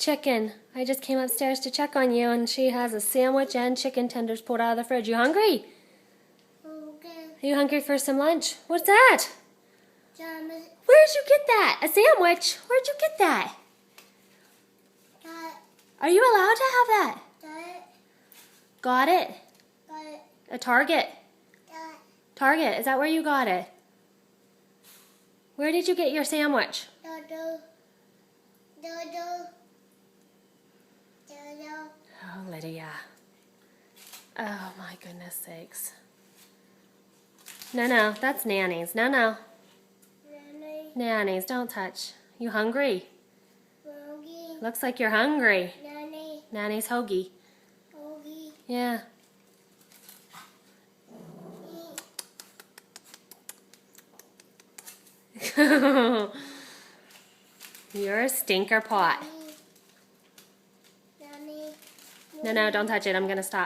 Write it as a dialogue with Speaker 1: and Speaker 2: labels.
Speaker 1: chicken. I just came upstairs to check on you, and she has a sandwich and chicken tenders pulled out of the fridge. You hungry?
Speaker 2: Okay.
Speaker 1: Are you hungry for some lunch? What's that?
Speaker 2: Thomas.
Speaker 1: Where'd you get that? A sandwich? Where'd you get that?
Speaker 2: Got
Speaker 1: Are you allowed to have that?
Speaker 2: it.
Speaker 1: Got it?
Speaker 2: Got it.
Speaker 1: A Target.
Speaker 2: Got
Speaker 1: Target, is that where you got it? Where did you get your sandwich?
Speaker 2: Dodo. Dodo. Dodo.
Speaker 1: Oh, Lydia. Oh, my goodness sakes. No, that's Nanny's. No.
Speaker 2: Nanny.
Speaker 1: Nanny's, don't touch. You hungry?
Speaker 2: Boogie.
Speaker 1: Looks like you're hungry.
Speaker 2: Nanny.
Speaker 1: Nanny's hoagie.
Speaker 2: Boogie.
Speaker 1: Yeah. You're a stinker pot.
Speaker 2: Nanny.
Speaker 1: No, don't touch it. I'm going to stop.